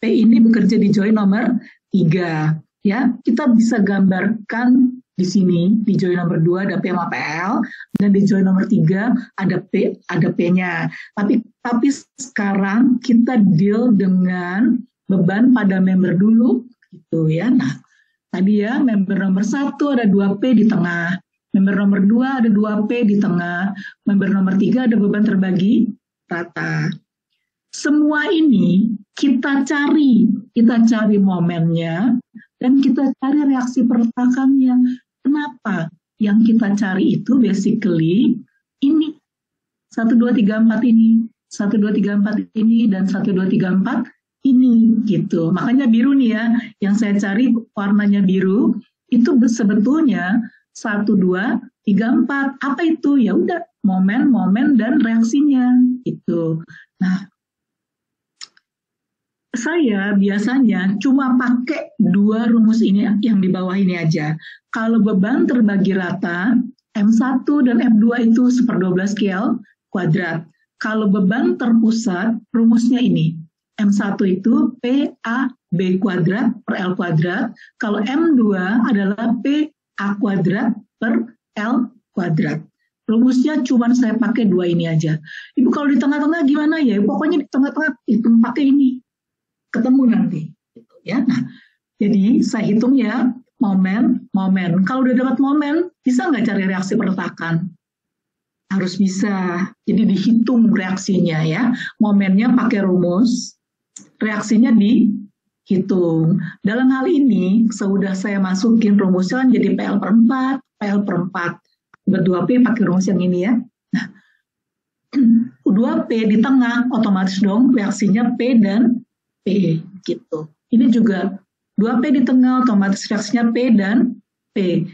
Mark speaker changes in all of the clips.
Speaker 1: ini bekerja di join nomor 3. Ya, kita bisa gambarkan di sini, di join nomor 2 ada P sama PL, dan di join nomor 3 ada P-nya. Tapi sekarang kita deal dengan beban pada member dulu, gitu ya. Nah, tadi ya, member nomor 1 ada 2P di tengah, member nomor 2 ada 2P di tengah, member nomor 3 ada beban terbagi rata. Semua ini kita cari momennya, dan kita cari reaksi pertakannya. Kenapa? Yang kita cari itu basically ini 1, 2, 3, 4 ini, 1, 2, 3, 4 ini, dan 1, 2, 3, 4 ini gitu. Makanya biru nih ya, yang saya cari warnanya biru itu sebetulnya 1, 2, 3, 4. Apa itu? Ya udah, momen, dan reaksinya gitu. Nah, saya biasanya cuma pakai 2 rumus ini yang di bawah ini aja. Kalau beban terbagi rata, M1 dan M2 itu 1/12 KL kuadrat. Kalau beban terpusat, rumusnya ini. M1 itu PAB kuadrat per L kuadrat. Kalau M2 adalah PA kuadrat per L kuadrat. Rumusnya cuma saya pakai 2 ini aja. Ibu kalau di tengah-tengah gimana ya? Pokoknya di tengah-tengah itu pakai ini. Ketemu nanti. Ya, nah, jadi saya hitung ya, momen. Kalau udah dapat momen, bisa nggak cari reaksi pertakan? Harus bisa. Jadi dihitung reaksinya ya. Momennya pakai rumus, reaksinya dihitung. Dalam hal ini, sudah saya masukin rumusnya jadi PL per 4. Berdua P pakai rumus yang ini ya. Nah, 2P di tengah, otomatis dong reaksinya P dan P gitu. Ini juga 2P di tengah, otomatis reaksinya P dan P.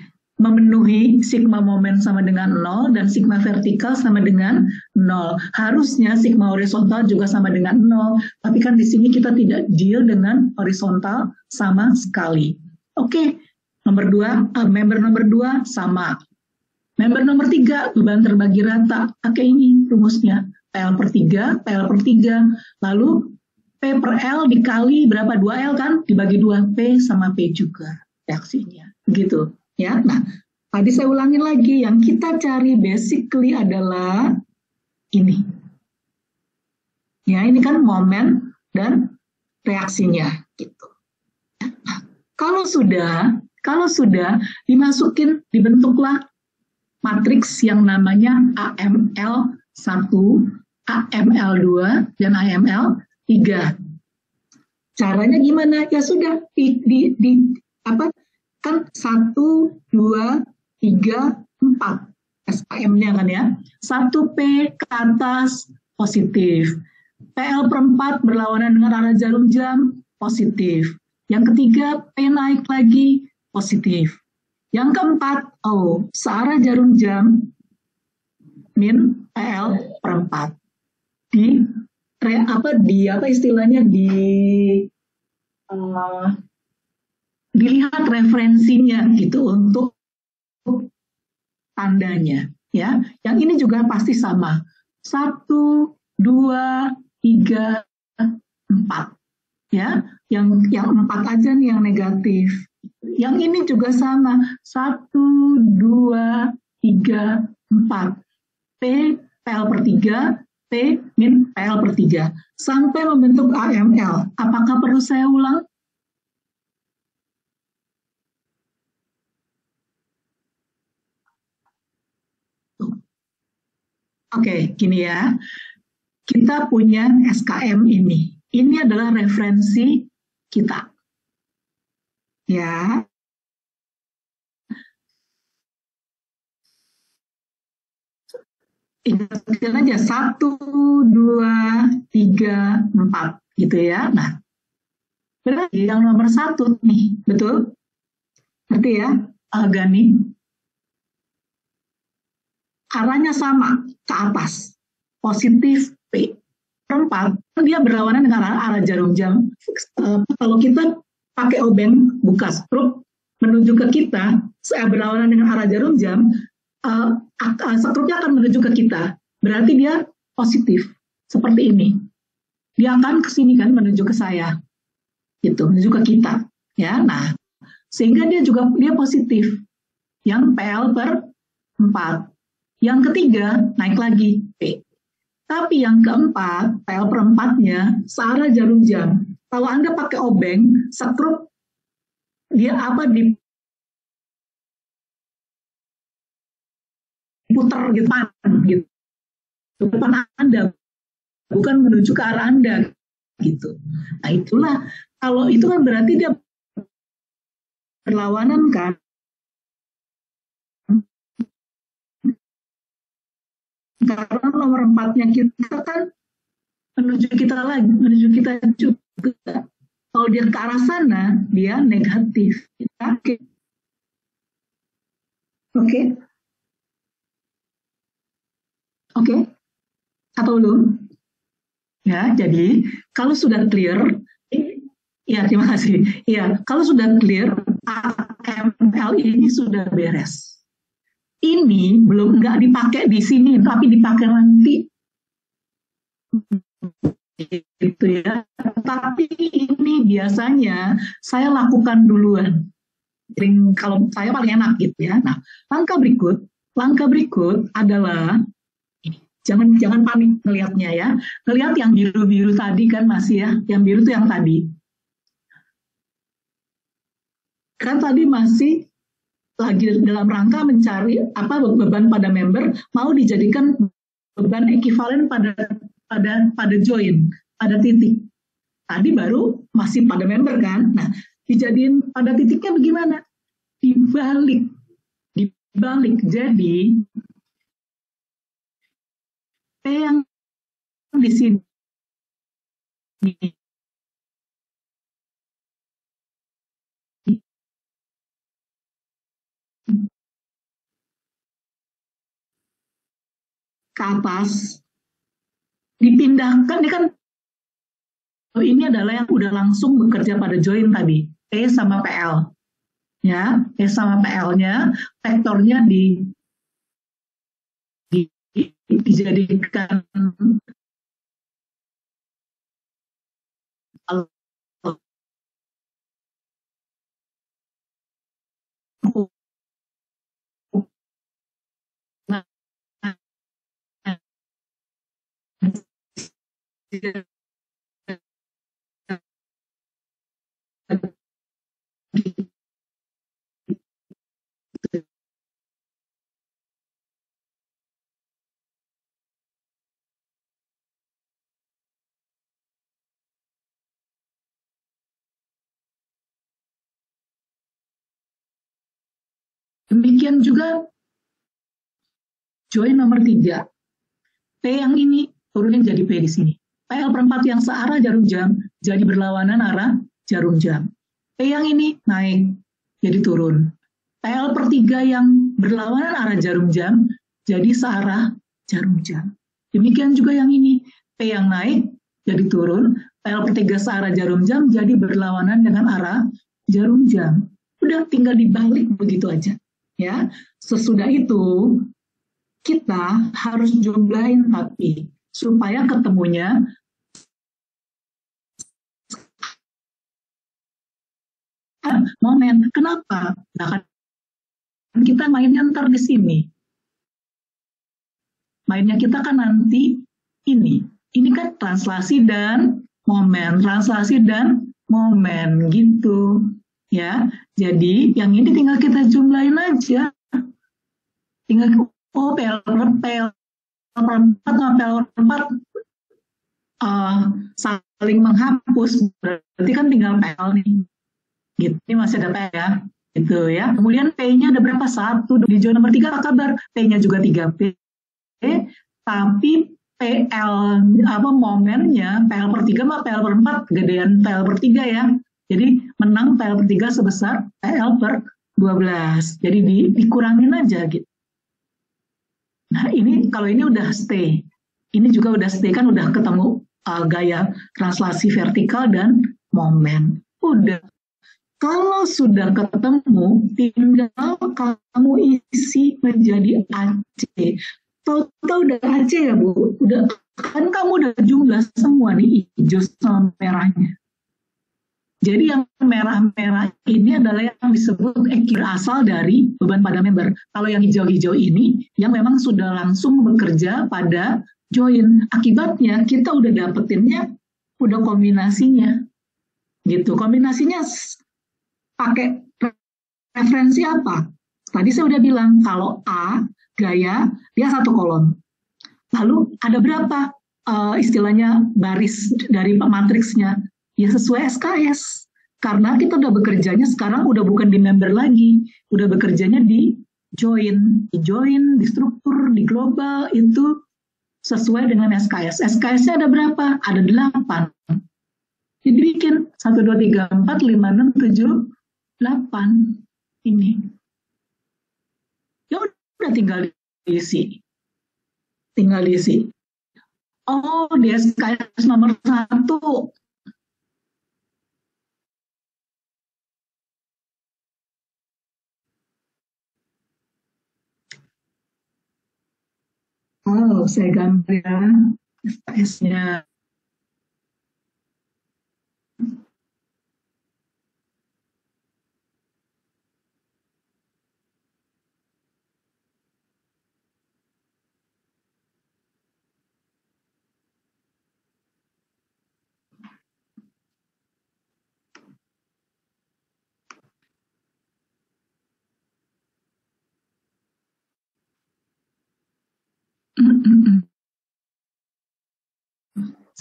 Speaker 1: Memenuhi sigma momen sama dengan 0 dan sigma vertikal sama dengan 0. Harusnya sigma horizontal juga sama dengan 0, tapi kan di sini kita tidak deal dengan horizontal sama sekali. Oke, member nomor 2 sama. Member nomor 3 beban terbagi rata, pakai ini rumusnya. PL per 3, lalu P per L dikali berapa? 2L kan? Dibagi 2, P sama P juga reaksinya. Begitu. Ya, nah, tadi saya ulangin lagi, yang kita cari basically adalah ini. Ya, ini kan momen dan reaksinya gitu. Nah, kalau sudah dimasukin, dibentuklah matriks yang namanya AML1, AML2, dan AML3. Caranya gimana? Ya sudah, kan 1, 2, 3, 4 SKM-nya kan ya. 1P ke atas positif. PL per 4 berlawanan dengan arah jarum jam positif. Yang ketiga P naik lagi positif. Yang keempat, searah jarum jam min PL per 4. Dilihat referensinya gitu untuk tandanya ya. Yang ini juga pasti sama. 1, 2, 3, 4 ya. Yang 4 aja nih yang negatif. Yang ini juga sama. 1, 2, 3, 4. P PL per 3, P min PL per 3. Sampai membentuk AML. Apakah perlu saya ulang? Oke, gini ya. Kita punya SKM ini. Ini adalah referensi kita. Ya. Ingatkan aja 1, 2, 3, 4 gitu ya. Nah, berarti yang nomor 1 nih, betul? Ngerti ya, Gani? Arahnya sama, ke atas. Positif P. Per 4, dia berlawanan dengan arah jarum jam. Kalau kita pakai obeng, buka skrup, menuju ke kita, berlawanan dengan arah jarum jam, skrupnya akan menuju ke kita. Berarti dia positif. Seperti ini. Dia akan ke sini kan, menuju ke saya. gitu, menuju ke kita. Ya, nah, sehingga dia positif. Yang PL per 4. Yang ketiga, naik lagi P. Tapi yang keempat, PL per 4-nya searah jarum jam. Kalau Anda pakai obeng, sekrup, dia diputar gitu, depan Anda, bukan menuju ke arah Anda gitu. Nah itulah, kalau itu kan berarti dia berlawanan kan. Karena nomor 4-nya kita kan menuju kita juga. Kalau dia ke arah sana, dia negatif. Oke. Atau belum? Ya, jadi kalau sudah clear, ya terima kasih. Ya, kalau sudah clear, AML ini sudah beres. Ini belum nggak dipakai di sini, tapi dipakai nanti. Gitu ya. Tapi ini biasanya saya lakukan duluan. Kalau saya paling enak gitu ya. Nah, langkah berikut adalah jangan panik ngelihatnya ya. Ngelihat yang biru-biru tadi kan masih ya. Yang biru itu yang tadi. Kan tadi masih lagi dalam rangka mencari beban pada member, mau dijadikan beban ekivalen pada join, pada titik. Tadi baru masih pada member kan. Nah, dijadiin pada titiknya bagaimana? Dibalik. Jadi T yang di sini ke atas dipindahkan, ini adalah yang udah langsung bekerja pada join tadi, E sama PL. Ya, E sama PL-nya, vektornya dijadikan demikian juga join nomor 3. P yang ini turunin jadi P di sini. PL per 4 yang searah jarum jam jadi berlawanan arah jarum jam. P yang ini naik jadi turun. PL per 3 yang berlawanan arah jarum jam jadi searah jarum jam. Demikian juga yang ini. P yang naik jadi turun. PL per 3 searah jarum jam jadi berlawanan dengan arah jarum jam. Udah tinggal dibalik begitu aja. Ya, sesudah itu kita harus jumlahin tapi supaya ketemunya momen. Kenapa? Nah, kan kita mainnya ntar di sini. Mainnya kita kan nanti ini. Ini kan translasi dan momen, gitu. Ya, jadi yang ini tinggal kita jumlahin aja. Tinggal PL per 4 sama PL per 4 saling menghapus, berarti kan tinggal PL nih. Gitu, ini masih ada PL ya. Gitu ya. Kemudian P-nya ada berapa? 1. Di join nomor 3 apa kabar? P-nya juga 3P. Tapi PL momennya PL per 3 sama PL per 4 gedean PL per 3 ya. Jadi menang PL per 3 sebesar PL per 12. Jadi dikurangin aja gitu. Nah ini kalau ini udah stay. Ini juga udah stay kan, udah ketemu gaya translasi vertikal dan momen. Udah. Kalau sudah ketemu, tinggal kamu isi menjadi AC. Tahu-tahu udah AC ya Bu? Udah, kan kamu udah jumlah semua nih hijau sama merahnya. Jadi yang merah-merah ini adalah yang disebut berasal dari beban pada member. Kalau yang hijau-hijau ini yang memang sudah langsung bekerja pada join. Akibatnya kita udah dapetinnya, udah kombinasinya. Gitu. Kombinasinya pakai referensi apa? Tadi saya udah bilang kalau A gaya dia satu kolom. Lalu ada berapa istilahnya baris dari matriksnya? Ya sesuai SKS. Karena kita udah bekerjanya sekarang udah bukan di member lagi, udah bekerjanya di join, di struktur, di global itu sesuai dengan SKS. SKS-nya ada berapa? Ada 8. Jadi bikin 1, 2, 3, 4, 5, 6, 7, 8 ini. Ya udah tinggal diisi. Oh, di SKS nomor 1. Oh, saya gambar ya SKS-nya.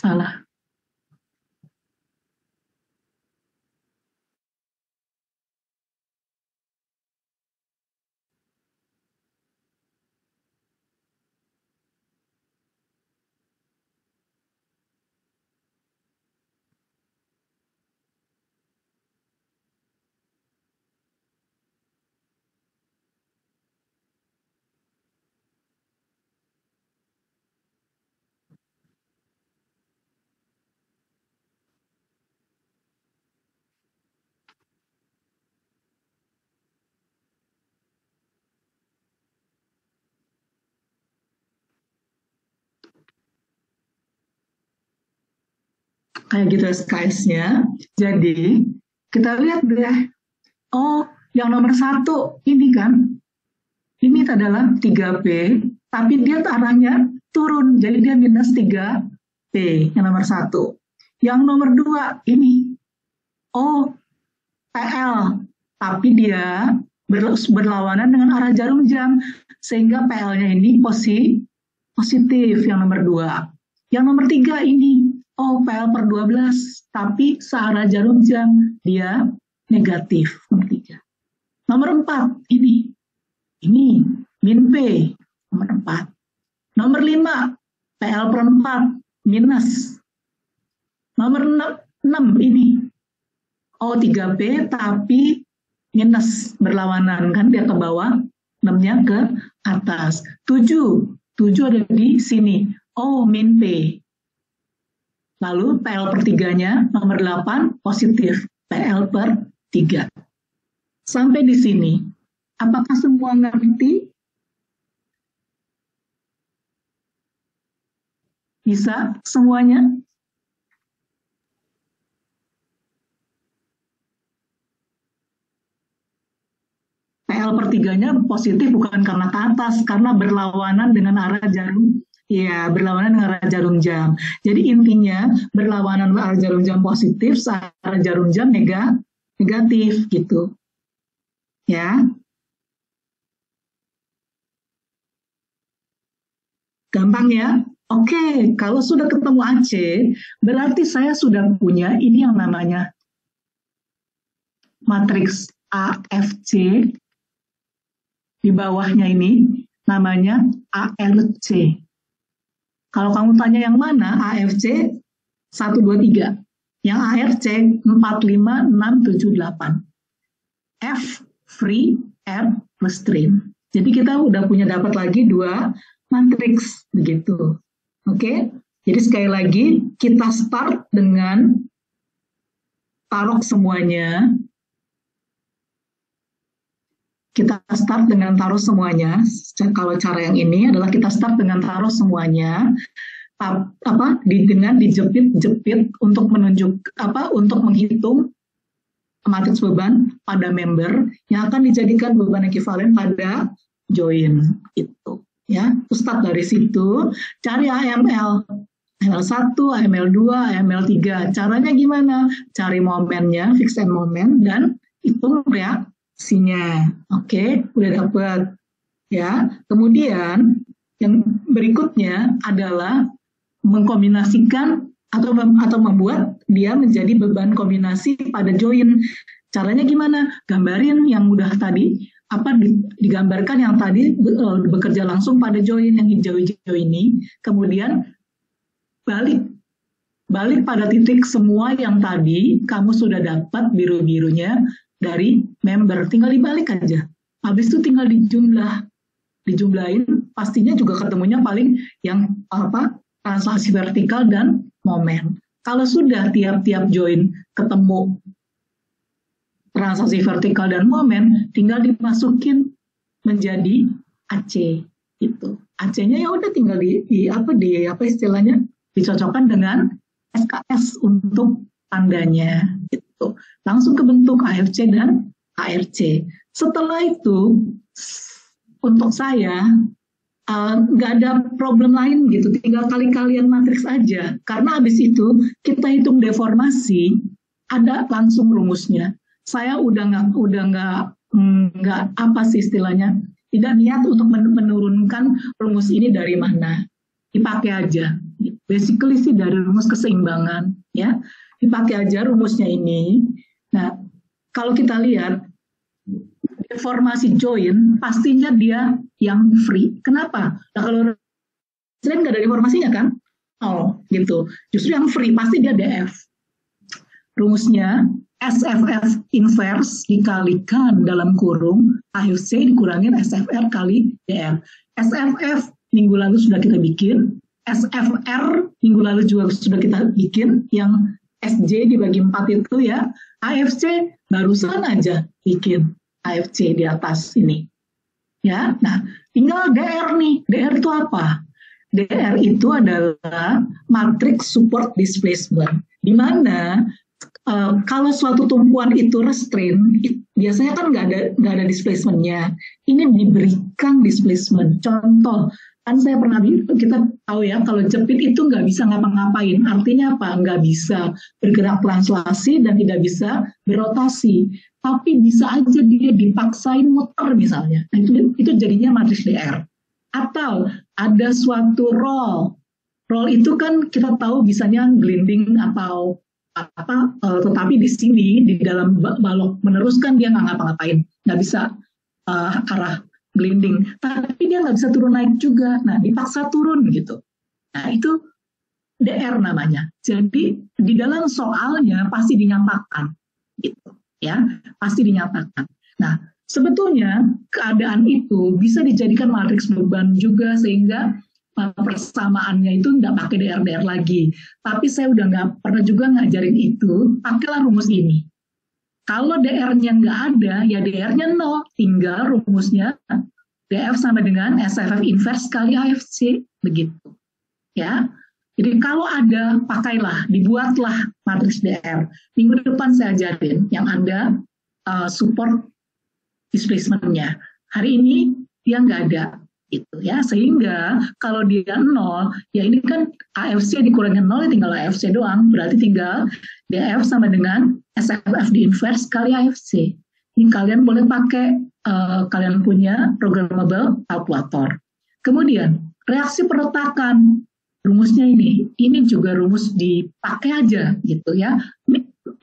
Speaker 1: Salah. Kayak gitu SKS-nya. Jadi kita lihat deh. Oh, yang nomor 1 ini kan, ini adalah 3P, tapi dia arahnya turun, jadi dia minus 3P, yang nomor 1. Yang nomor 2 ini, oh, PL, tapi dia berlawanan dengan arah jarum jam, sehingga PL-nya ini positif, yang nomor 2. Yang nomor 3 ini, oh, PL per 12, tapi searah jarum jam, dia negatif, nomor 3. Nomor 4, ini min P, nomor 4. Nomor 5, PL per 4, minus. Nomor 6 ini, oh 3P tapi minus, berlawanan, kan dia ke bawah, 6-nya ke atas. 7 ada di sini, oh min P. Lalu PL per 3-nya, nomor 8, positif, PL per 3. Sampai di sini, apakah semua ngerti? Bisa semuanya? PL per 3-nya positif bukan karena ke atas, karena berlawanan dengan arah jarum. Iya, berlawanan dengan arah jarum jam. Jadi intinya berlawanan dengan arah jarum jam positif, arah jarum jam negatif gitu. Ya. Gampang ya? Oke, kalau sudah ketemu AC, berarti saya sudah punya ini yang namanya matriks AFC. Di bawahnya ini namanya ARC. Kalau kamu tanya yang mana, AFC 1, 2, 3. Yang ARC 4, 5, 6, 7, 8. F, free, R, restrain. Jadi kita udah punya dapat lagi 2 matriks, begitu. Oke? Jadi sekali lagi, kita start dengan taruh semuanya. Kita start dengan taruh semuanya. Kalau cara yang ini adalah kita start dengan taruh semuanya, dengan dijepit-jepit untuk menunjuk untuk menghitung matriks beban pada member yang akan dijadikan beban ekuivalen pada join itu ya. Terus start dari situ, cari AML. AML1, AML2, AML3. Caranya gimana? Cari momennya, fixed end moment, dan hitung reaksinya. Oke, udah dapat. Ya, kemudian yang berikutnya adalah mengkombinasikan atau membuat dia menjadi beban kombinasi pada join. Caranya gimana? Gambarin yang udah tadi, digambarkan yang tadi bekerja langsung pada join yang hijau-hijau ini, kemudian balik pada titik semua yang tadi kamu sudah dapat biru-birunya dari member, tinggal dibalik aja. Habis itu tinggal dijumlahin, pastinya juga ketemunya paling yang translasi vertikal dan momen. Kalau sudah tiap-tiap join ketemu translasi vertikal dan momen, tinggal dimasukin menjadi AC itu. AC-nya ya udah tinggal istilahnya dicocokkan dengan SKS untuk tandanya gitu. Langsung kebentuk AFC dan ARC. Setelah itu untuk saya nggak ada problem lain gitu, tinggal kali-kalian matriks aja. Karena habis itu kita hitung deformasi, ada langsung rumusnya. Saya udah nggak apa sih istilahnya, tidak niat untuk menurunkan rumus ini dari mana, dipakai aja. Basically sih dari rumus keseimbangan, ya, dipakai aja rumusnya ini. Nah, kalau kita lihat deformasi join, pastinya dia yang free. Kenapa? Nah, kalau selain nggak ada deformasinya kan? Oh, gitu. Justru yang free, pasti dia DF. Rumusnya, SFF inverse dikalikan dalam kurung, AFC dikurangin SFR kali DR. SFF minggu lalu sudah kita bikin, SFR minggu lalu juga sudah kita bikin, yang SJ dibagi 4 itu ya, AFC barusan aja bikin. AFC di atas ini. Ya, nah, tinggal DR nih. DR itu apa? DR itu adalah matriks support displacement. Di mana kalau suatu tumpuan itu restrain, biasanya kan nggak ada displacementnya. Ini diberikan displacement. Contoh, kan kita tahu ya, kalau jepit itu nggak bisa ngapa-ngapain. Artinya apa? Nggak bisa bergerak translasi dan tidak bisa berotasi. Tapi bisa aja dia dipaksain muter misalnya. Nah, itu jadinya matriks DR. Atau ada suatu roll. Roll itu kan kita tahu bisanya gliding atau tetapi di sini di dalam balok meneruskan dia nggak ngapa-ngapain, nggak bisa arah gliding. Tapi dia nggak bisa turun naik juga. Nah, dipaksa turun gitu. Nah, itu DR namanya. Jadi di dalam soalnya pasti dinyatakan gitu. Ya, pasti dinyatakan. Nah, sebetulnya keadaan itu bisa dijadikan matriks beban juga sehingga persamaannya itu nggak pakai DR-DR lagi. Tapi saya udah nggak pernah juga ngajarin itu, pakailah rumus ini. Kalau DR-nya nggak ada, ya DR-nya 0, tinggal rumusnya DF sama dengan SFF inverse kali AFC, begitu. Ya. Jadi kalau ada, pakailah, dibuatlah matriks DR. Minggu depan saya ajarin yang ada support displacement-nya. Hari ini dia nggak ada, gitu ya. Sehingga kalau dia 0, ya ini kan AFC dikurangin 0, tinggal AFC doang. Berarti tinggal DF sama dengan SFF di inverse kali AFC. Ini kalian boleh pakai, kalian punya programmable calculator. Kemudian reaksi perletakan. Rumusnya ini juga rumus dipakai aja gitu ya.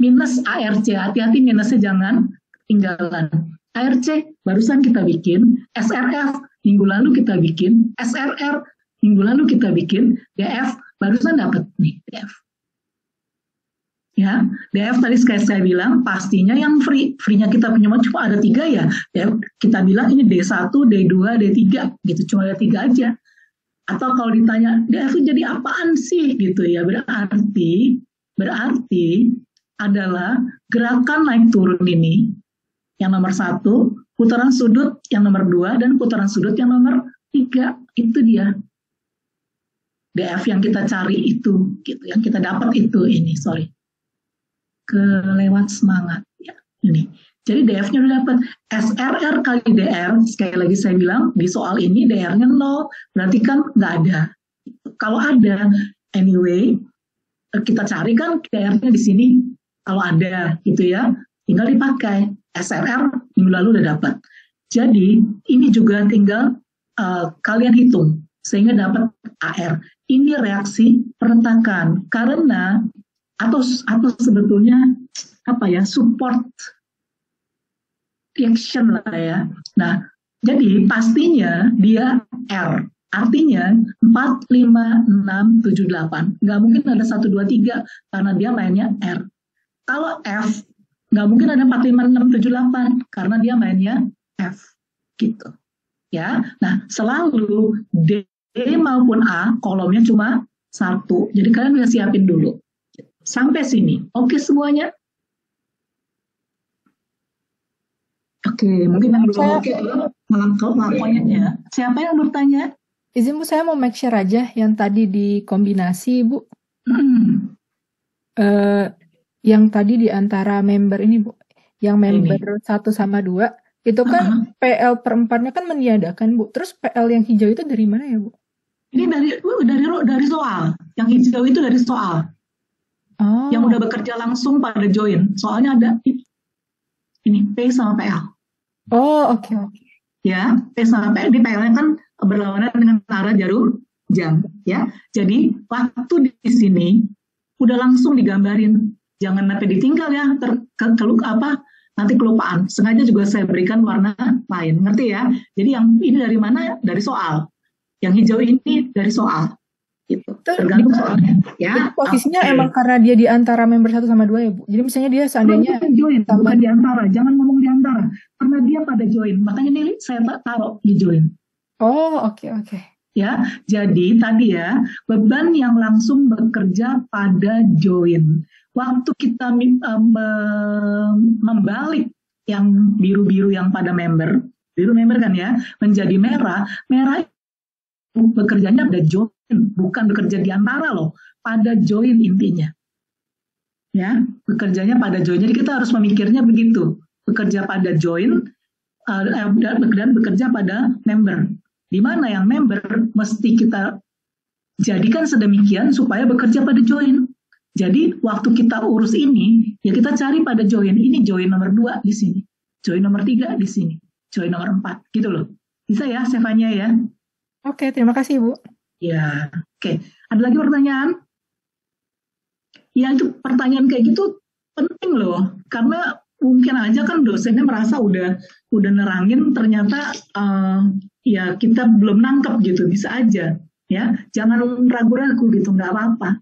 Speaker 1: Minus ARC, hati-hati minusnya jangan ketinggalan. ARC barusan kita bikin, SRF minggu lalu kita bikin, SRR minggu lalu kita bikin, DF barusan dapat nih DF. Ya, DF tadi sekali saya bilang pastinya yang free. Free-nya kita punya cuma ada 3 ya. Kita bilang ini D1, D2, D3 gitu, cuma ada 3 aja. Atau kalau ditanya, DF jadi apaan sih gitu ya, berarti adalah gerakan naik turun ini, yang nomor 1, putaran sudut yang nomor 2, dan putaran sudut yang nomor 3, itu dia. DF yang kita cari itu, gitu, yang kita dapat itu, kelewat semangat. Ya. Jadi DF-nya udah dapat. SRR kali DR, sekali lagi saya bilang, di soal ini DR-nya 0, berarti kan nggak ada. Kalau ada, anyway, kita cari kan DR-nya di sini. Kalau ada, gitu ya, tinggal dipakai. SRR minggu lalu udah dapat. Jadi, ini juga tinggal kalian hitung, sehingga dapat AR. Ini reaksi peretakan, karena, atau sebetulnya, support reaction lah ya. Nah, jadi pastinya dia R. Artinya 4, 5, 6, 7, 8. Nggak mungkin ada 1, 2, 3 karena dia mainnya R. Kalau F, nggak mungkin ada 4, 5, 6, 7, 8 karena dia mainnya F. Gitu. Ya. Nah, selalu D maupun A kolomnya cuma 1. Jadi kalian bisa siapin dulu. Sampai sini. Oke semuanya? Oke, mungkin yang belum oke ngelakonnya ya. Siapa yang bertanya?
Speaker 2: Izin Bu, saya mau make sure aja yang tadi dikombinasi Bu. Yang tadi di antara member ini Bu, yang member 1 sama 2, itu kan PL per 4-nya kan meniadakan Bu. Terus PL yang hijau itu dari mana ya Bu?
Speaker 1: Ini dari soal. Yang hijau itu dari soal. Oh. Yang udah bekerja langsung pada join. Soalnya ada ini P sama PL.
Speaker 2: Oh, oke.
Speaker 1: Ya, P sama PL, di PL-nya kan berlawanan dengan arah jarum jam, ya. Jadi waktu di sini udah langsung digambarin, jangan sampai ditinggal ya, nanti kelupaan. Sengaja juga saya berikan warna lain, ngerti ya? Jadi yang ini dari mana? Dari soal. Yang hijau ini dari soal. Gitu. Tergantung soalnya. Ya.
Speaker 2: Posisinya emang karena dia di antara member 1 sama 2 ya Bu. Jadi misalnya dia seandainya
Speaker 1: join, bukan di antara. Jangan ngomong di antara. Karena dia pada join. Makanya ini saya taruh di join.
Speaker 2: Oh, oke.
Speaker 1: Ya, jadi tadi ya, beban yang langsung bekerja pada join. Waktu kita membalik yang biru-biru yang pada member, biru member kan ya, menjadi merah bekerjanya pada join, bukan bekerja di antara loh, pada join intinya. Ya, bekerjanya pada join. Jadi kita harus memikirnya begitu, bekerja pada join dan bekerja pada member. Di mana yang member mesti kita jadikan sedemikian supaya bekerja pada join. Jadi waktu kita urus ini, ya kita cari pada join. Ini join nomor 2 di sini, join nomor 3 di sini, join nomor 4, gitu loh. Bisa ya, Stefania ya?
Speaker 2: Oke, terima kasih Bu.
Speaker 1: Ya, oke. Ada lagi pertanyaan? Ya itu pertanyaan kayak gitu penting loh, karena mungkin aja kan dosennya merasa udah nerangin, ternyata ya kita belum nangkep gitu, bisa aja. Ya, jangan ragu-ragu gitu, nggak apa-apa.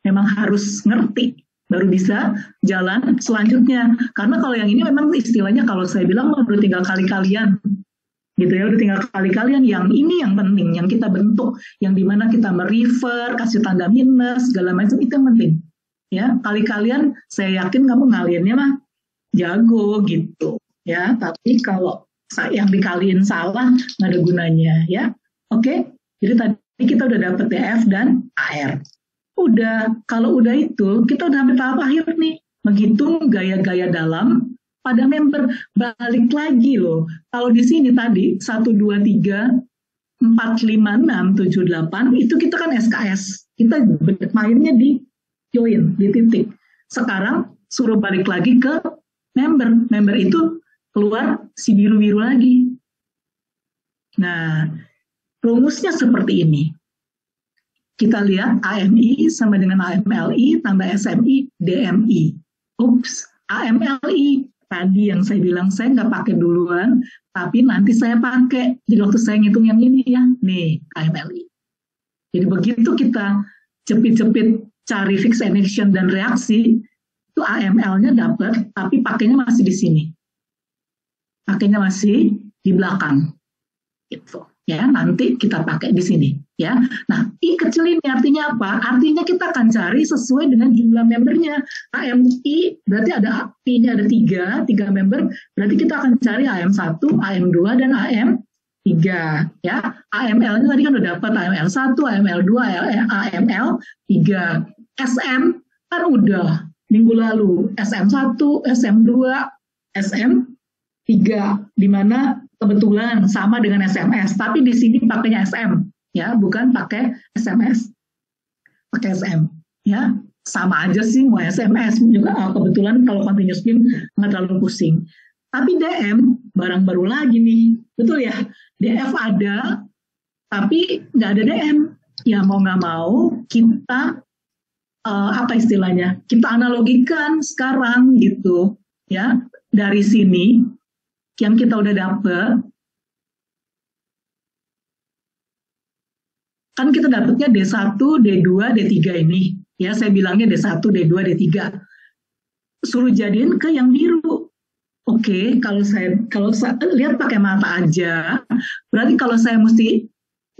Speaker 1: Memang harus ngerti baru bisa jalan selanjutnya. Karena kalau yang ini memang istilahnya kalau saya bilang udah tinggal kali-kalian. Gitu ya, udah tinggal kali-kalian. Yang ini yang penting, yang kita bentuk, yang dimana kita merefer, kasih tanda minus, segala macam, itu yang penting. Ya, kali-kalian saya yakin kamu ngaliannya mah jago gitu. Ya, tapi kalau yang dikaliin salah nggak ada gunanya ya. Oke, jadi tadi kita udah dapet DF dan AR. Udah, kalau udah itu kita udah sampai tahap akhir nih, menghitung gaya-gaya dalam pada member. Balik lagi loh, kalau di sini tadi 1, 2, 3, 4, 5, 6, 7, 8 itu kita kan SKS, kita mainnya di join, di titik. Sekarang suruh balik lagi ke member itu keluar si biru-biru lagi. Nah, rumusnya seperti ini. Kita lihat AMI sama dengan AMLI tambah SMI DMI. Ups, AMLI tadi yang saya bilang saya nggak pakai duluan, tapi nanti saya pakai. Jadi waktu saya ngitung yang ini ya, nih AMLI. Jadi begitu kita jepit-jepit cari fixed emission dan reaksi, itu AML-nya dapat, tapi pakainya masih di sini. Pakainya masih di belakang. Gitu. Ya, nanti kita pakai di sini ya. Nah, I kecil ini artinya apa? Artinya kita akan cari sesuai dengan jumlah membernya. AMI berarti ada I-nya ada 3 member, berarti kita akan cari AM1, AM2 dan AM3 ya. AML-nya tadi kan udah dapat AML1, AML2, AML3. SM kan udah minggu lalu SM1, SM2 SM3, di mana kebetulan sama dengan SMS, tapi di sini pakainya SM, ya, bukan pakai SMS, pakai SM, ya, sama aja sih mau SMS juga kebetulan kalau continuous beam nggak terlalu pusing. Tapi DM barang baru lagi nih, betul ya? DF ada, tapi nggak ada DM. Ya mau nggak mau kita apa istilahnya? Kita analogikan sekarang gitu, ya. Dari sini yang kita udah dapet, kan kita dapetnya D1, D2, D3 ini. Ya, saya bilangnya D1, D2, D3. Suruh jadiin ke yang biru. Oke, kalau saya lihat pakai mata aja, berarti kalau saya mesti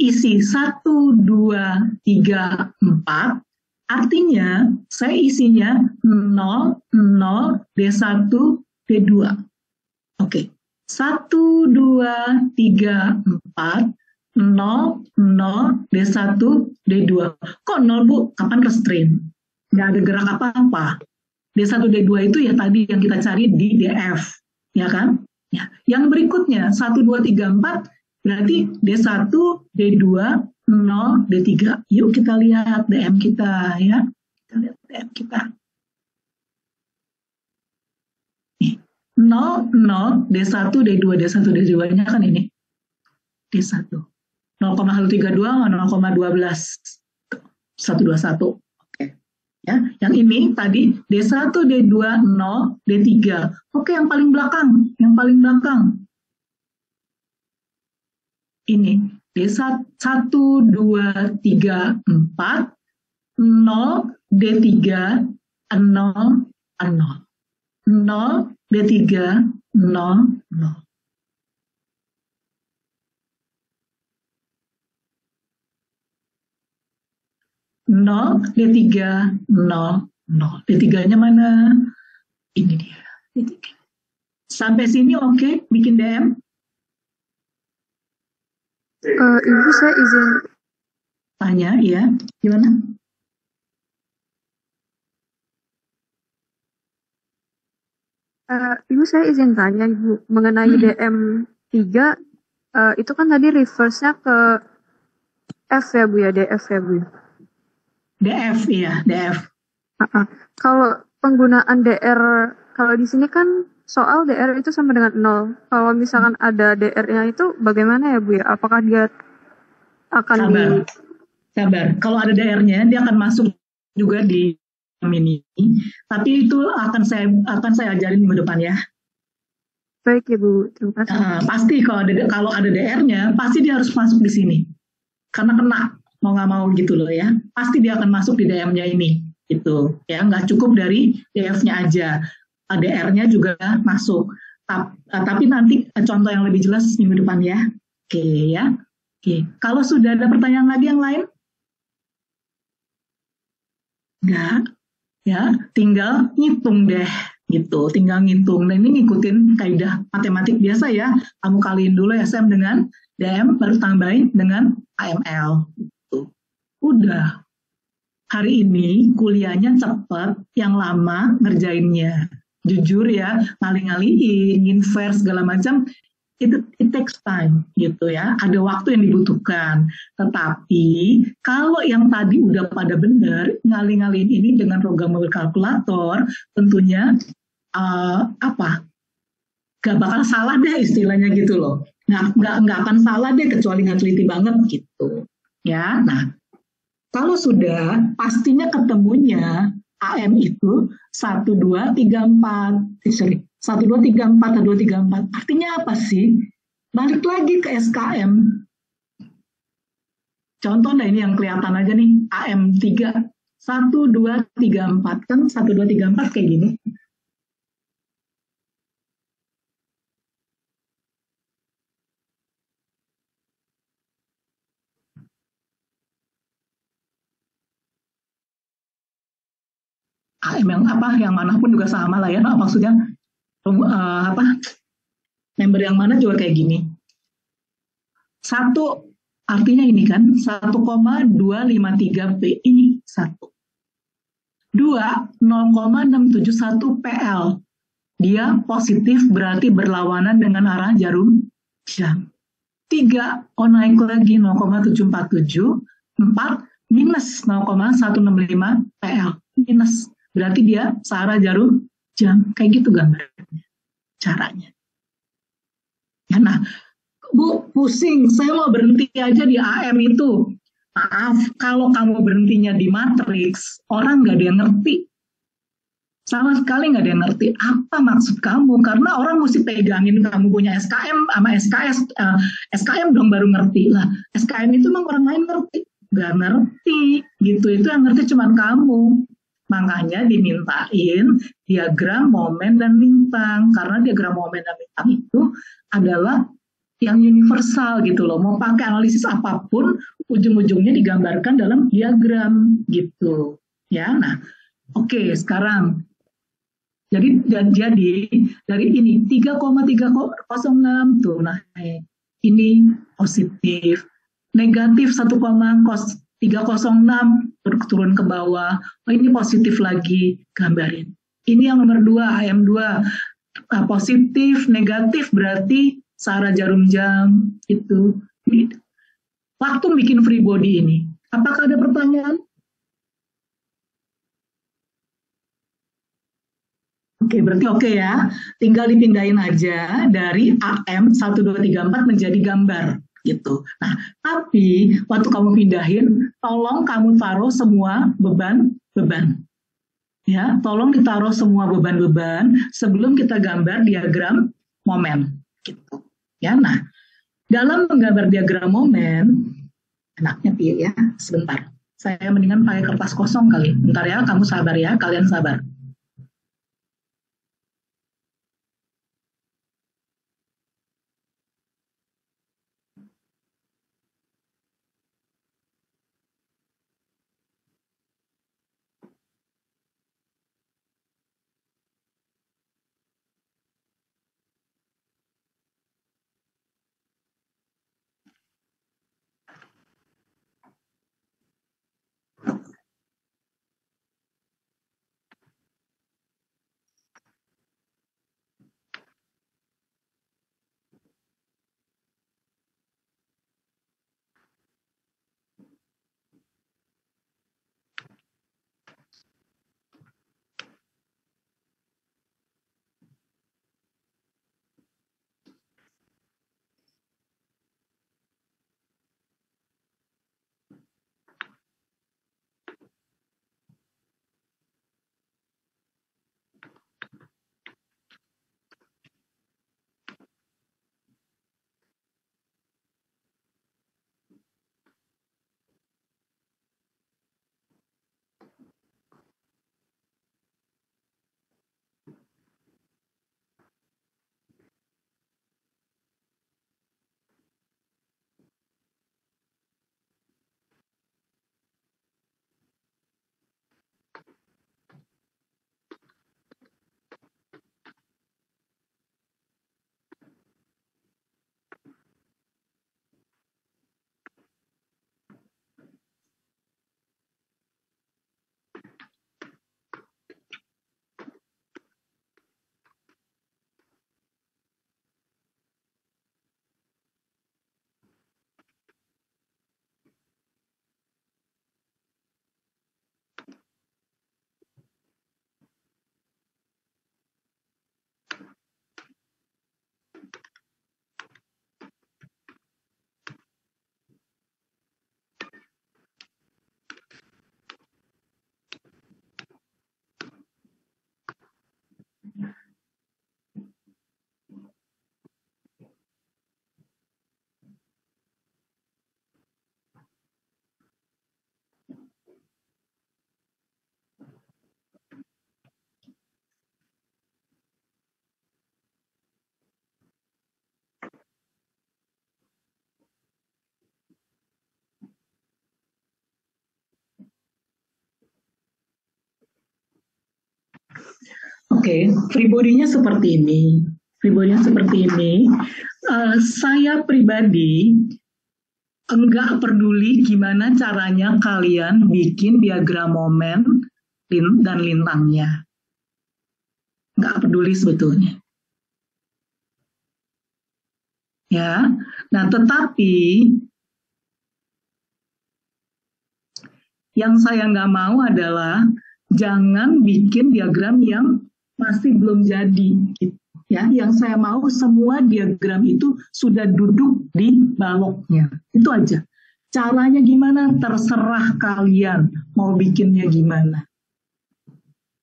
Speaker 1: isi 1, 2, 3, 4, artinya saya isinya 0, 0, D1, D2. Oke, 1, 2, 3, 4, 0, 0, D1, D2. Kok 0, Bu? Kapan restrain? Nggak ada gerak apa-apa. D1, D2 itu ya tadi yang kita cari di DF. Ya kan? Ya. Yang berikutnya, 1, 2, 3, 4, berarti D1, D2, 0, D3. Yuk kita lihat DM kita, ya. Kita lihat DM kita. 0, 0, D1, D2, D1, D2-nya kan ini. D1. 0,132 sama 0,12. 121. Oke. Ya, yang ini tadi D1, D2, 0, D3. Oke, yang paling belakang. Yang paling belakang. Ini. D1, 2, 3, 4, 0, D3, 0, 0. 0, D3, 0, 0. D3, 0, 0. D3-nya mana? Ini dia. D3. Sampai sini oke, bikin DM?
Speaker 3: Ibu saya izin.
Speaker 1: Tanya, ya. Gimana?
Speaker 3: Ibu saya izin tanya Ibu mengenai DM3 itu kan tadi reverse-nya ke F ya Bu ya, DF ya Bu.
Speaker 1: DF ya, DF.
Speaker 3: Kalau penggunaan DR, kalau di sini kan soal DR itu sama dengan 0. Kalau misalkan ada DR-nya itu bagaimana ya Bu ya? Apakah dia akan
Speaker 1: Sabar. Kalau ada DR-nya dia akan masuk juga di ini, tapi itu akan saya ajarin minggu depan ya.
Speaker 3: Baik Ibu, terima kasih.
Speaker 1: Pasti kalau ada DR-nya, pasti dia harus masuk di sini, karena kena mau nggak mau gitu loh ya. Pasti dia akan masuk di DM-nya ini, gitu ya. Nggak cukup dari DF-nya aja, DR-nya juga masuk. Tapi nanti contoh yang lebih jelas minggu depan ya. Oke ya. Oke. Kalau sudah ada pertanyaan lagi yang lain? Nggak. Ya, tinggal ngitung deh gitu, tinggal ngitung. Dan ini ngikutin kaidah matematik biasa ya. Kamu kaliin dulu SM dengan DM, baru tambahin dengan AML. Gitu. Udah. Hari ini kuliahnya cepet, yang lama ngerjainnya. Jujur ya, ngali-ngaliin, inverse segala macam, it takes time gitu ya, ada waktu yang dibutuhkan. Tetapi kalau yang tadi udah pada benar, ngali-ngaliin ini dengan programmable kalkulator, tentunya gak bakal salah deh istilahnya gitu loh. Nggak akan salah deh kecuali nggak teliti banget gitu ya. Nah, kalau sudah pastinya ketemunya AM itu 1, 2, 3, 4. 1, 2, 3, 4, 1, 2, 3, 4. Artinya apa sih? Balik lagi ke SKM. Contoh nah ini yang kelihatan aja nih, AM3. 1, 2, 3, 4. Kan 1, 2, 3, 4 kayak gini. AM yang manapun juga sama lah ya. Nah, maksudnya member yang mana juga kayak gini. 1 artinya ini kan 1,253 P ini 1. 2 0,671 PL. dia positif berarti berlawanan dengan arah jarum jam. 3, naik lagi 0,747, 4, minus 0,165 PL, minus. Berarti dia searah jarum jam. Kayak gitu gambarnya, caranya. Nah, Bu, pusing, saya mau berhenti aja di AM itu. Maaf, kalau kamu berhentinya di matriks, orang nggak ada yang ngerti. Sama sekali nggak ada yang ngerti apa maksud kamu, karena orang mesti pegangin kamu punya SKM sama SKS, SKM dong baru ngerti lah. SKM itu emang orang lain ngerti, nggak ngerti gitu. Itu yang ngerti cuma kamu. Makanya dimintain diagram momen dan lintang, karena diagram momen dan lintang itu adalah yang universal gitu loh. Mau pakai analisis apapun, ujung-ujungnya digambarkan dalam diagram gitu. Ya, nah, oke, sekarang. Jadi dari ini 3,306 tuh naik. Ini positif. Negatif 1,306 turun ke bawah. Oh, ini positif lagi, gambarin. Ini yang nomor 2, AM2. Positif, negatif berarti searah jarum jam itu. Waktu bikin free body ini, apakah ada pertanyaan? Oke, berarti oke ya. Tinggal dipindahin aja dari AM 1234 menjadi gambar gitu. Nah, tapi waktu kamu pindahin, tolong kamu taruh semua beban-beban. Ya, tolong ditaruh semua beban-beban sebelum kita gambar diagram momen gitu. Ya, nah, dalam menggambar diagram momen, enaknya ya, sebentar. Saya mendingan pakai kertas kosong kali. Bentar ya, kamu sabar ya, kalian sabar. Oke, free body-nya seperti ini. Free body-nya seperti ini. Saya pribadi enggak peduli gimana caranya kalian bikin diagram momen dan lintangnya. nggak peduli sebetulnya. Ya, nah tetapi yang saya nggak mau adalah jangan bikin diagram yang masih belum jadi. Gitu. Ya, yang saya mau semua diagram itu sudah duduk di baloknya. Itu aja. Caranya gimana? Terserah kalian mau bikinnya gimana.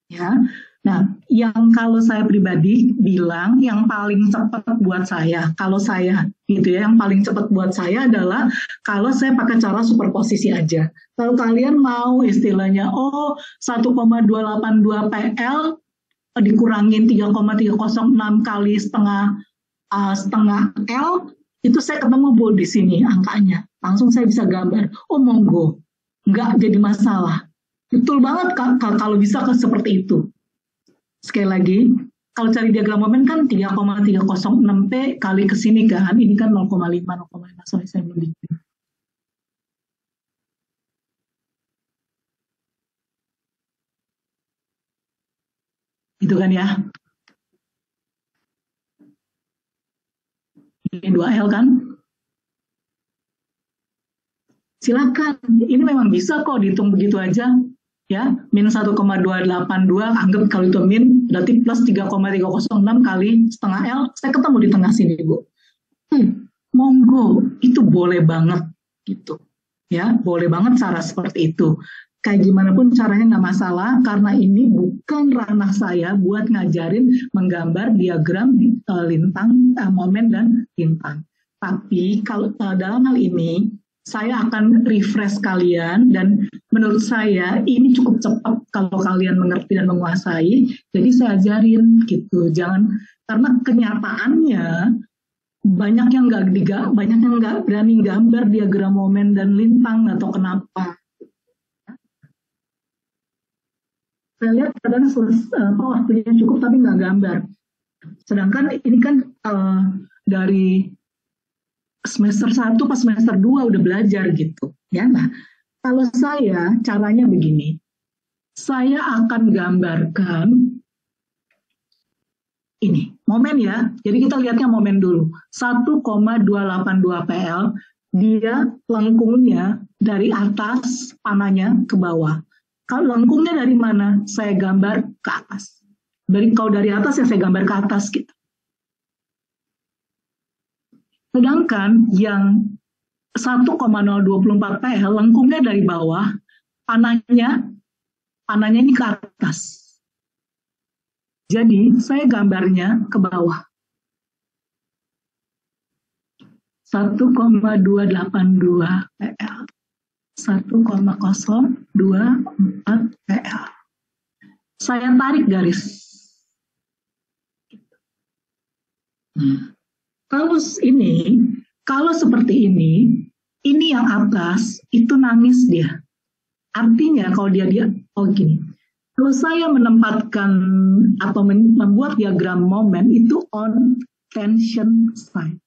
Speaker 1: Ya, nah yang kalau saya pribadi bilang yang paling cepat buat saya, kalau saya gitu ya, yang paling cepat buat saya adalah kalau saya pakai cara superposisi aja. Kalau kalian mau istilahnya 1,282 PL dikurangin 3,306 kali setengah L, itu saya ketemu Bu di sini angkanya. Langsung saya bisa gambar. Oh monggo, nggak jadi masalah. Betul banget kalau bisa seperti itu. Sekali lagi, kalau cari diagram momen kan 3,306 P kali ke sini kan, ini kan 0,5, sorry saya belum bikin. Itu kan ya. Ini 2L kan. Silakan, ini memang bisa kok dihitung begitu aja. Ya, min 1,282, anggap kalau itu min, berarti plus 3,306 kali setengah L, saya ketemu di tengah sini, Bu. Monggo, itu boleh banget, gitu. Ya, boleh banget cara seperti itu. Kayak gimana pun caranya nggak masalah, karena ini bukan ranah saya buat ngajarin menggambar diagram lintang, momen, dan lintang. Tapi kalau dalam hal ini, saya akan refresh kalian dan menurut saya ini cukup cepat kalau kalian mengerti dan menguasai. Jadi saya ajarin gitu, jangan karena kenyataannya banyak yang nggak berani gambar diagram momen dan lintang atau kenapa. Saya lihat kadang waktunya cukup tapi nggak gambar. Sedangkan ini kan dari semester 1 pas semester 2 udah belajar gitu. Ya, nah, kalau saya caranya begini. Saya akan gambarkan ini, momen ya. Jadi kita lihatnya momen dulu. 1,282 PL, dia lengkungnya dari atas panahnya ke bawah. Kalau lengkungnya dari mana? Saya gambar ke atas. Kalau dari atas ya saya gambar ke atas gitu. Sedangkan yang 1,024 PL lengkungnya dari bawah, panahnya ini ke atas. Jadi saya gambarnya ke bawah. 1,282 PL. 1,024 PL. Saya tarik garis. Kalau seperti ini yang atas itu nangis dia. Artinya kalau dia gini. Kalau saya menempatkan atau membuat diagram momen itu on tension side.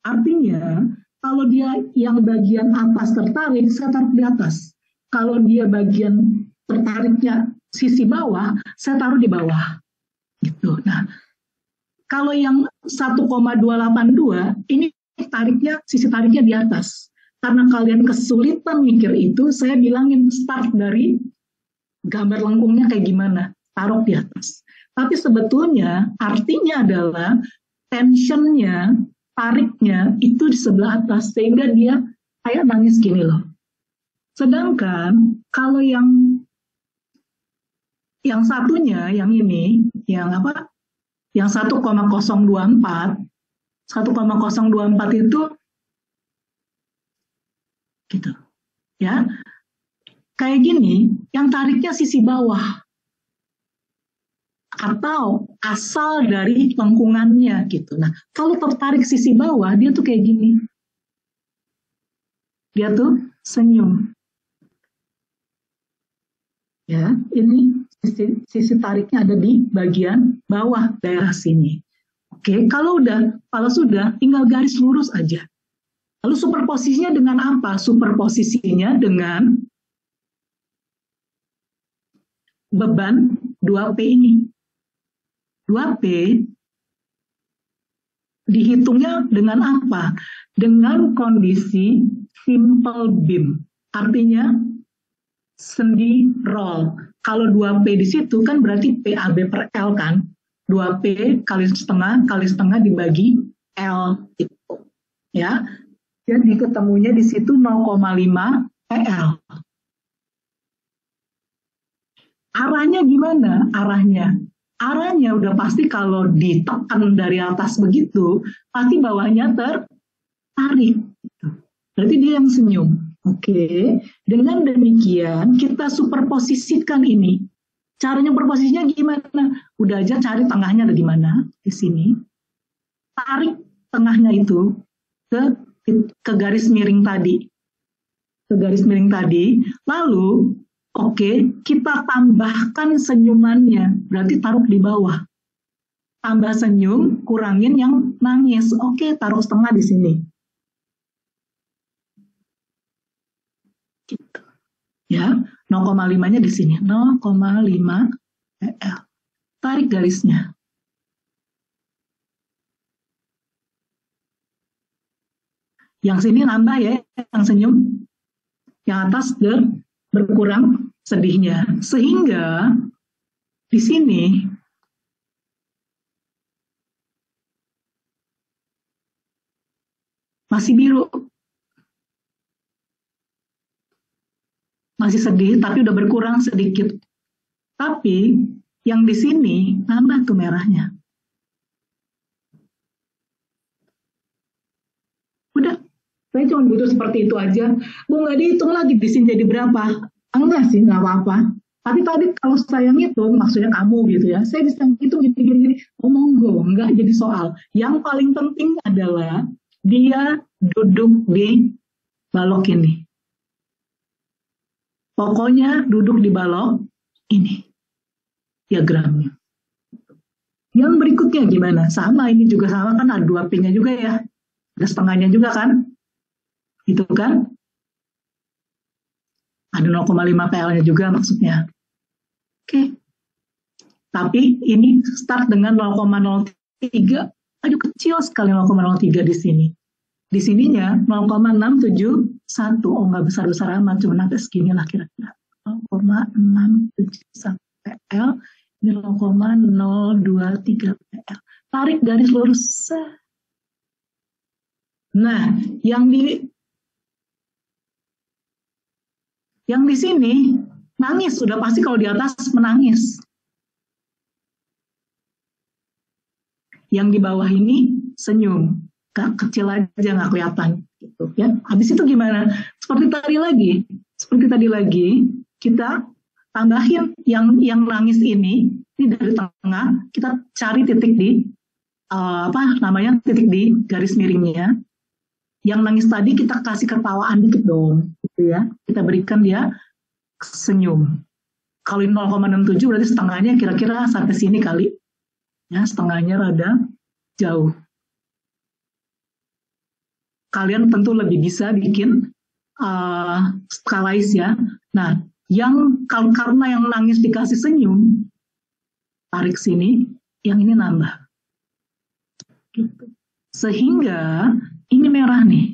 Speaker 1: Artinya kalau dia yang bagian atas tertarik, saya taruh di atas. Kalau dia bagian tertariknya sisi bawah, saya taruh di bawah. Gitu. Nah, kalau yang 1,282 ini sisi tariknya di atas. Karena kalian kesulitan mikir itu, saya bilangin start dari gambar lengkungnya kayak gimana, taruh di atas. Tapi sebetulnya artinya adalah tensionnya, tariknya itu di sebelah atas sehingga dia kayak nangis gini loh. Sedangkan kalau yang satunya, yang ini, yang apa? Yang 1,024 itu gitu. Ya. Kayak gini, yang tariknya sisi bawah. Atau asal dari lengkungannya gitu. Nah, kalau tertarik sisi bawah, dia tuh kayak gini. Dia tuh senyum. Ya, ini sisi tariknya ada di bagian bawah daerah sini. Oke, kalau sudah tinggal garis lurus aja. Lalu superposisinya dengan apa? Superposisinya dengan beban 2P ini. 2P dihitungnya dengan apa? Dengan kondisi simple beam. Artinya sendi roll. Kalau 2P di situ kan berarti PAB per L kan. 2P kali setengah dibagi L itu. Ya. Jadi ketemunya di situ 0,5 PL. Arahnya gimana? Arahnya udah pasti kalau ditekan dari atas begitu, pasti bawahnya tertarik. Berarti dia yang senyum. Oke, dengan demikian kita superposisikan ini. Caranya berposisinya gimana? Udah aja cari tengahnya ada di mana? Di sini. Tarik tengahnya itu ke garis miring tadi. Ke garis miring tadi. Lalu, oke, kita tambahkan senyumannya. Berarti taruh di bawah. Tambah senyum, kurangin yang nangis. Oke, taruh setengah di sini. Gitu. Ya, 0,5-nya di sini. 0,5 PL. Tarik garisnya. Yang sini nambah ya, yang senyum. Yang atas berkurang sedihnya. Sehingga di sini masih biru. Masih sedih, tapi udah berkurang sedikit. Tapi yang di sini nambah tuh merahnya. Udah, saya cuma butuh seperti itu aja. Bu, nggak dihitung lagi di sini jadi berapa? Enggak sih, nggak apa-apa. Tapi tadi kalau saya ngitung, maksudnya kamu gitu ya, saya bisa ngitung gini-gini. Oh monggo, nggak jadi soal. Yang paling penting adalah dia duduk di balok ini. Pokoknya duduk di balok ini diagramnya. Yang berikutnya gimana? Sama, ini juga sama kan, ada 2P-nya juga ya. Ada setengahnya juga kan? Itu kan? Ada 0,5 PL-nya juga maksudnya. Oke. Tapi ini start dengan 0,03. Aduh, kecil sekali 0,03 di sini. Di sininya 0,671. Oh, nggak besar-besar amat, cuma sampai segini lah kira-kira. 0,671 PL, ini 0,023 PL. Tarik garis lurus. Nah, yang di sini nangis, sudah pasti kalau di atas menangis. Yang di bawah ini senyum. Kecil aja nggak kelihatan gitu ya. Habis itu gimana? Seperti tadi lagi kita tambahin yang nangis ini dari tengah, kita cari titik di titik di garis miringnya. Yang nangis tadi kita kasih ketawaan dikit dong gitu ya. Kita berikan dia senyum. Kalau 0,67 berarti setengahnya kira-kira sampai sini kali ya, setengahnya rada jauh. Kalian tentu lebih bisa bikin skalais ya. Nah, karena yang nangis dikasih senyum, tarik sini, yang ini nambah. Gitu. Sehingga ini merah nih.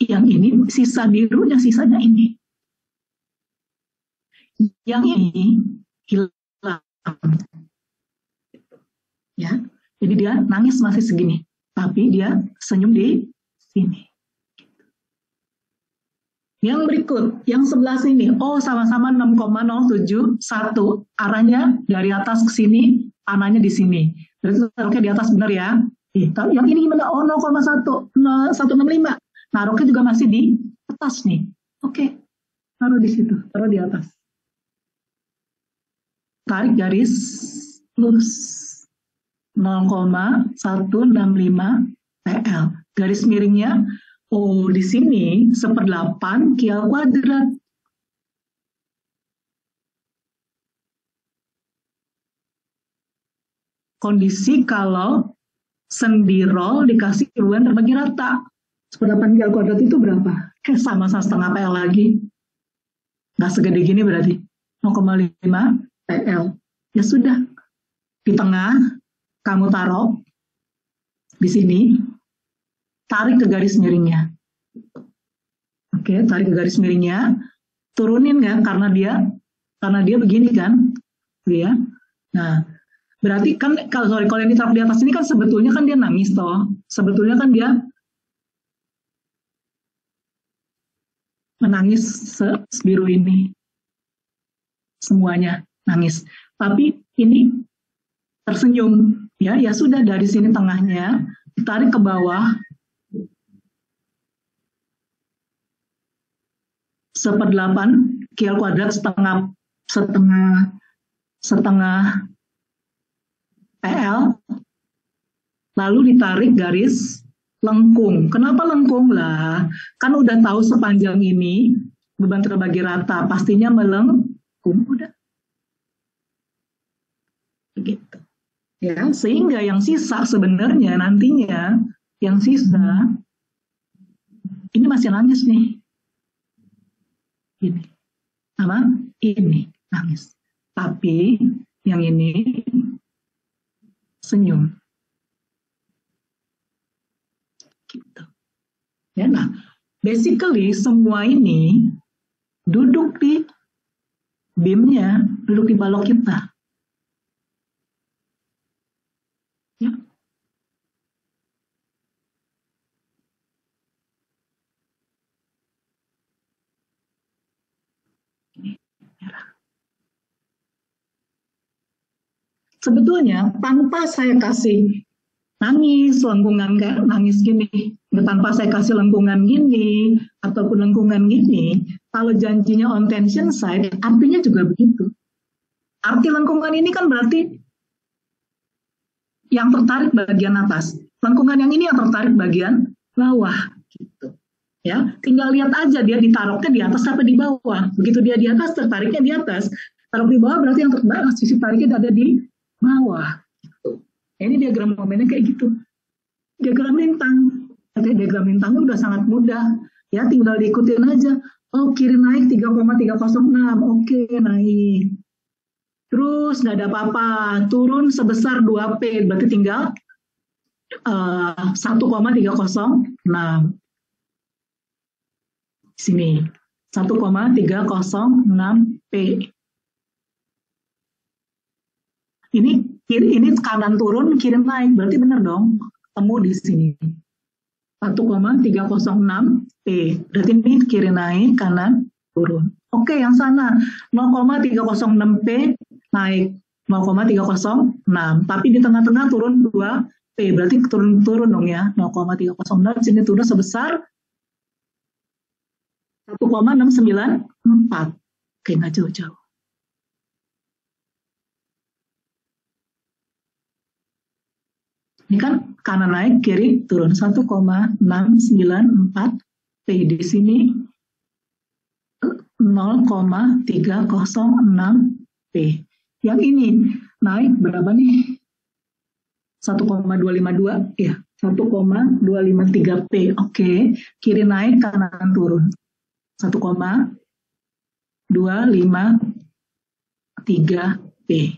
Speaker 1: Yang ini sisa birunya, sisanya ini. Yang ini hilang. Ya, jadi dia nangis masih segini, tapi dia senyum di sini. Yang berikut, yang sebelah sini, oh sama-sama 6,071, arahnya dari atas ke sini, panahnya di sini. Berarti taruhnya di atas benar ya. Yang ini gimana? Oh 0,165. Naruhnya juga masih di atas nih. Oke, taruh di situ, taruh di atas. Tarik garis lurus 0,165 PL. Garis miringnya, oh di sini 1/8 kial kuadrat. Kondisi kalau sendi roll dikasih hubungan terbagi rata. 1/8 kial kuadrat itu berapa? sama setengah PL lagi, nggak segede gini berarti 0,5 PL. Ya sudah, di tengah kamu taruh di sini, tarik ke garis miringnya. Oke, tarik ke garis miringnya, turunin ya, karena dia begini kan, ya. Nah, berarti kan kalau yang ditaruh di atas ini kan sebetulnya kan dia nangis toh, sebetulnya kan dia menangis sebiru ini, semuanya nangis. Tapi ini tersenyum, ya sudah, dari sini tengahnya ditarik ke bawah 1/8 kial kuadrat setengah PL, lalu ditarik garis lengkung. Kenapa lengkung lah? Kan udah tahu sepanjang ini beban terbagi rata, pastinya melengkung. Udah. Begitu. Ya, sehingga yang sisa sebenarnya nantinya, yang sisa ini masih nangis nih. Ini. Sama ini nangis. Tapi yang ini senyum. Gitu. Ya, nah, basically semua ini duduk di BIM-nya, duduk di balok kita. Ya. Ini merah. Sebetulnya tanpa saya kasih nangis, lengkungan kayak nangis gini, tanpa saya kasih lengkungan gini, ataupun lengkungan gini, kalau janjinya on tension side, artinya juga begitu. Arti lengkungan ini kan berarti yang tertarik bagian atas, lengkungan yang ini yang tertarik bagian bawah, gitu. Ya, tinggal lihat aja dia ditaruhnya di atas apa di bawah. Begitu dia di atas, tertariknya di atas. Taruh di bawah berarti yang tertarik, sisi tariknya ada di bawah. Ini diagram momennya kayak gitu. Diagram lintang. Diagram lintangnya udah sangat mudah. Ya, tinggal diikutin aja. Oh, kiri naik 3,306. Oke, naik. Terus nggak ada apa-apa. Turun sebesar 2P. Berarti tinggal 1,306. Sini. 1,306P. Ini kanan turun, kiri naik, berarti benar dong, ketemu di sini. 1,306P, berarti ini kiri naik, kanan turun. Oke, yang sana 0,306P naik 0,306, tapi di tengah-tengah turun 2P, berarti turun dong ya, 0,306, sini turun sebesar 1,694. Oke, nggak jauh-jauh. Ini kan kanan naik, kiri turun 1,694 P di sini 0,306 P. Yang ini naik berapa nih? 1,252 ya, 1,253 P. Oke, kiri naik, kanan turun 1,253 P.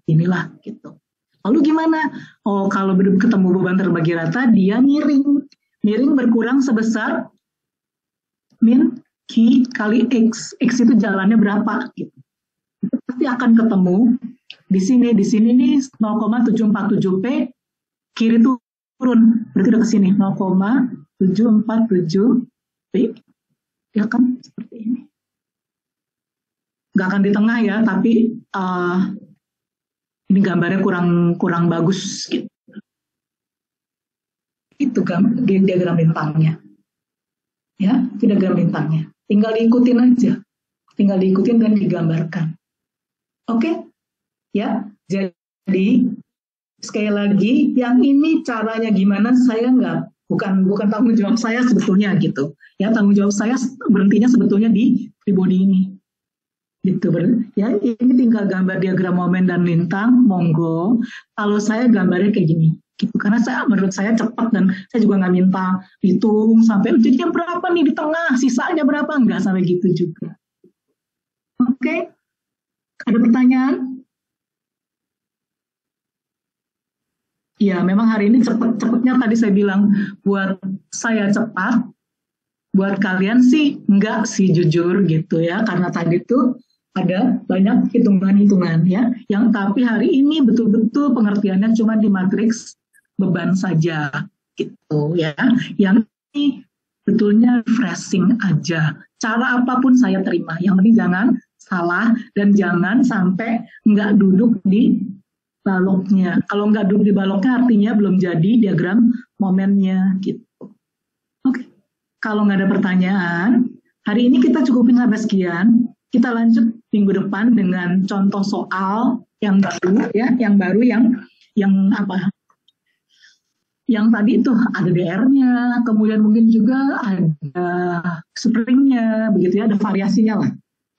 Speaker 1: Inilah gitu. Lalu gimana? Oh, kalau ketemu beban terbagi rata, dia miring. Miring berkurang sebesar min Q kali X. X itu jalannya berapa? Gitu. Itu pasti akan ketemu di sini nih 0,747P, kiri turun. Berarti udah ke sini 0,747P. Ya kan? Seperti ini. Nggak akan di tengah ya, tapi ini gambarnya kurang bagus gitu. Itu diagram bintangnya. Ya, diagram bintangnya. Tinggal diikutin aja. Tinggal diikutin dan digambarkan. Oke? Ya, jadi sekali lagi yang ini caranya gimana saya bukan tanggung jawab saya sebetulnya gitu. Ya, tanggung jawab saya berhentinya sebetulnya di body ini. Gitu, ya, ini tinggal gambar diagram momen dan lintang, monggo. Kalau saya gambarnya kayak gini, gitu. Karena menurut saya cepat dan saya juga nggak minta hitung sampai jadinya berapa nih di tengah, sisanya berapa, nggak sampai gitu juga. Oke, ada pertanyaan? Ya, memang hari ini cepatnya tadi saya bilang buat saya cepat, buat kalian sih enggak sih jujur gitu ya, karena tadi tuh ada banyak hitungan-hitungan ya, yang tapi hari ini betul-betul pengertiannya cuma di matriks beban saja gitu ya, yang ini betulnya refreshing aja, cara apapun saya terima, yang penting jangan salah dan jangan sampai nggak duduk di baloknya. Kalau nggak duduk di baloknya artinya belum jadi diagram momennya gitu. Oke, kalau nggak ada pertanyaan, hari ini kita cukupin sampai sekian. Kita lanjut minggu depan dengan contoh soal yang baru ya, yang baru yang apa? Yang tadi itu ada DR-nya, kemudian mungkin juga ada spring-nya, begitu ya, ada variasinya lah.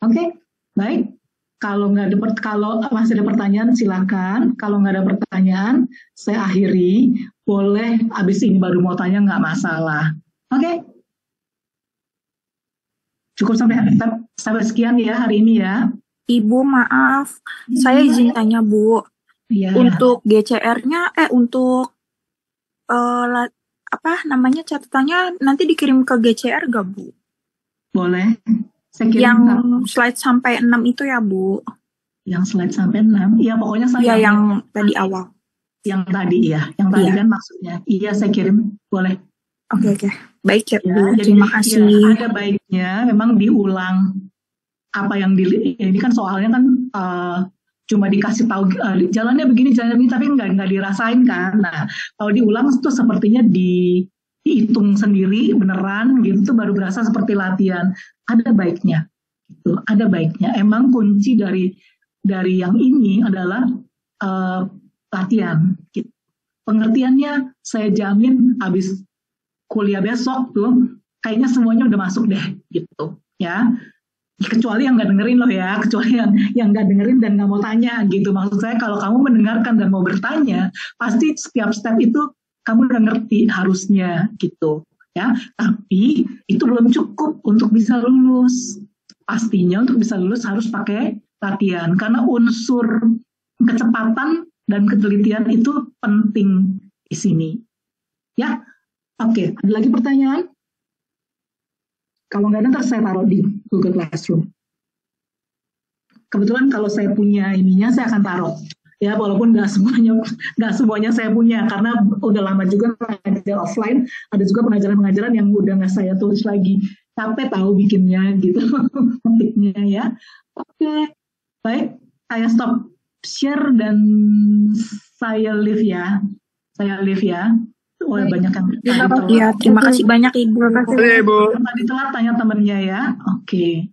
Speaker 1: Oke, baik. Kalau masih ada pertanyaan silakan. Kalau nggak ada pertanyaan, saya akhiri. Boleh abis ini baru mau tanya nggak masalah. Oke? Cukup sampai sekian ya hari ini ya.
Speaker 3: Ibu maaf, saya izin tanya Bu.
Speaker 1: Ya.
Speaker 3: Untuk GCR-nya, untuk catatannya nanti dikirim ke GCR gak Bu?
Speaker 1: Boleh. Saya kirim
Speaker 3: yang slide sampai 6 itu ya Bu?
Speaker 1: Yang slide sampai 6? Iya pokoknya saya.
Speaker 3: Iya yang tadi awal.
Speaker 1: Yang tadi ya, yang tadi kan maksudnya. Iya saya kirim, boleh.
Speaker 3: Oke. Baik ya Bu,
Speaker 1: Jadi,
Speaker 3: terima kasih.
Speaker 1: Ya, ada baiknya memang diulang apa yang ini kan soalnya kan cuma dikasih tahu jalannya begini, tapi nggak dirasain kan. Nah kalau diulang itu sepertinya dihitung sendiri beneran gitu baru berasa seperti latihan. Ada baiknya gitu, ada baiknya. Emang kunci dari yang ini adalah latihan gitu. Pengertiannya saya jamin habis kuliah besok tuh kayaknya semuanya udah masuk deh gitu ya, kecuali yang nggak dengerin loh ya, kecuali yang nggak dengerin dan nggak mau tanya gitu. Maksud saya kalau kamu mendengarkan dan mau bertanya pasti setiap step itu kamu udah ngerti harusnya gitu ya, tapi itu belum cukup untuk bisa lulus. Pastinya untuk bisa lulus harus pakai latihan karena unsur kecepatan dan ketelitian itu penting di sini ya. Oke, ada lagi pertanyaan? Kalau nggak ada ntar saya taruh di Google Classroom. Kebetulan kalau saya punya ininya saya akan taruh ya, walaupun nggak semuanya saya punya karena udah lama juga mengajar offline. Ada juga pengajaran yang udah nggak saya tulis lagi, capek tahu bikinnya gitu ketiknya ya. Oke, baik, saya stop share dan saya leave ya. Banyak yang
Speaker 3: terima kasih banyak Ibu.
Speaker 1: Tadi telat tanya temennya ya. Oke.